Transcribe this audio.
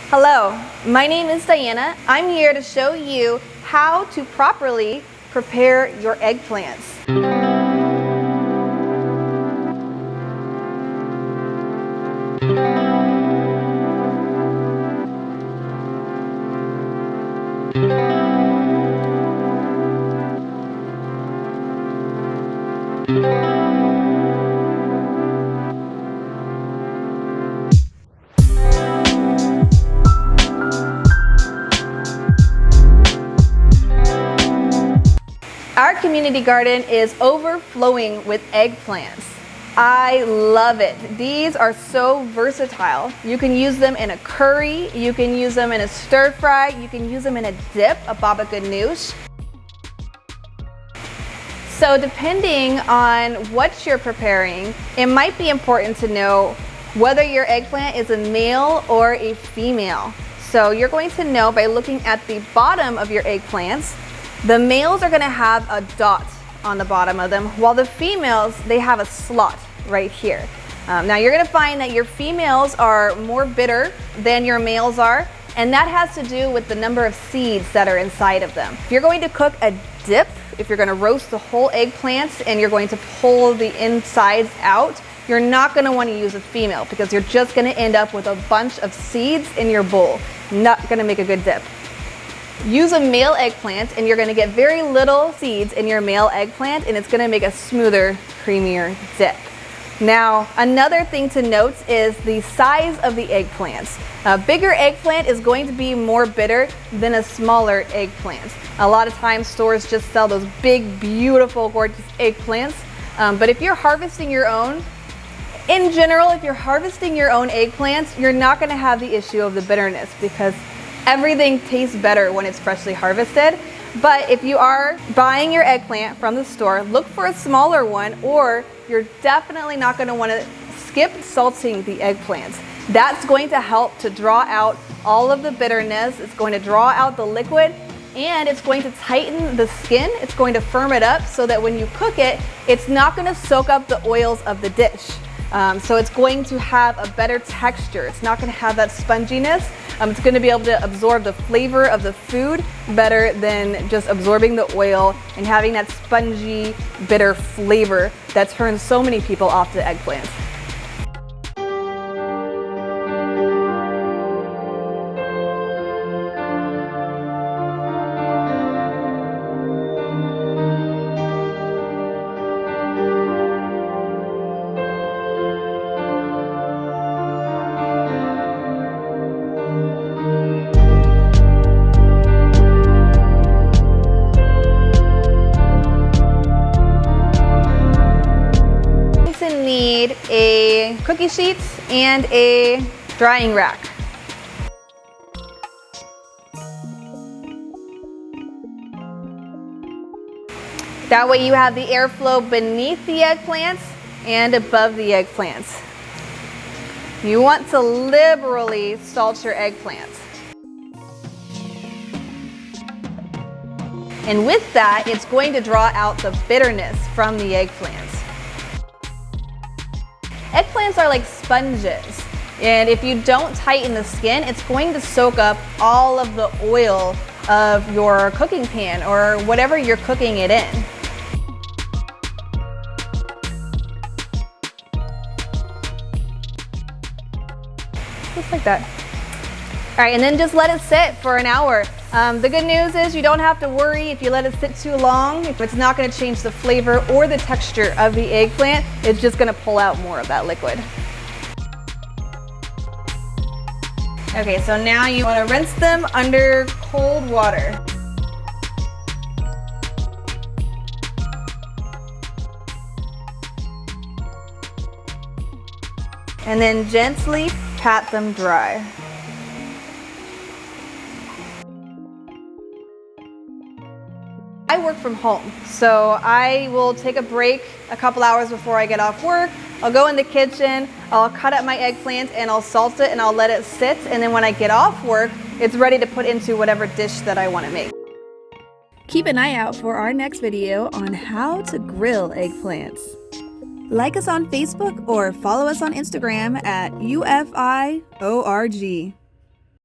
Hello, my name is Diana. I'm here to show you how to properly prepare your eggplants. Our community garden is overflowing with eggplants. I love it. These are so versatile. You can use them in a curry, you can use them in a stir fry, you can use them in a dip, a baba ganoush. So depending on what you're preparing, it might be important to know whether your eggplant is a male or a female. So you're going to know by looking at the bottom of your eggplants. The males are going to have a dot on the bottom of them, while the females, they have a slot right here. Now you're going to find that your females are more bitter than your males are, and that has to do with the number of seeds that are inside of them. If you're going to cook a dip, if you're going to roast the whole eggplants and you're going to pull the insides out, you're not going to want to use a female because you're just going to end up with a bunch of seeds in your bowl. Not going to make a good dip. Use a male eggplant and you're going to get very little seeds in your male eggplant, and it's going to make a smoother, creamier dip. Now, another thing to note is the size of the eggplants. A bigger eggplant is going to be more bitter than a smaller eggplant. A lot of times stores just sell those big, beautiful, gorgeous eggplants. But if you're harvesting your own, in general, if you're harvesting your own eggplants, you're not going to have the issue of the bitterness because everything tastes better when it's freshly harvested. But if you are buying your eggplant from the store, look for a smaller one, or you're definitely not going to want to skip salting the eggplants. That's going to help to draw out all of the bitterness. It's going to draw out the liquid, and it's going to tighten the skin. It's going to firm it up so that when you cook it, it's not going to soak up the oils of the dish. So it's going to have a better texture. It's not going to have that sponginess. It's going to be able to absorb the flavor of the food better than just absorbing the oil and having that spongy, bitter flavor that turns so many people off to eggplants. Need a cookie sheets and a drying rack. That way you have the airflow beneath the eggplants and above the eggplants. You want to liberally salt your eggplants. And with that, it's going to draw out the bitterness from the eggplants. Eggplants are like sponges, and if you don't tighten the skin, it's going to soak up all of the oil of your cooking pan or whatever you're cooking it in. Just like that. All right, and then just let it sit for an hour. The good news is you don't have to worry if you let it sit too long. If it's not going to change the flavor or the texture of the eggplant, it's just going to pull out more of that liquid. Okay, so now you want to rinse them under cold water. And then gently pat them dry. I work from home, so I will take a break a couple hours before I get off work. I'll go in the kitchen, I'll cut up my eggplant and I'll salt it and I'll let it sit, and then when I get off work, it's ready to put into whatever dish that I want to make. Keep an eye out for our next video on how to grill eggplants. Like us on Facebook or follow us on Instagram at UFIORG.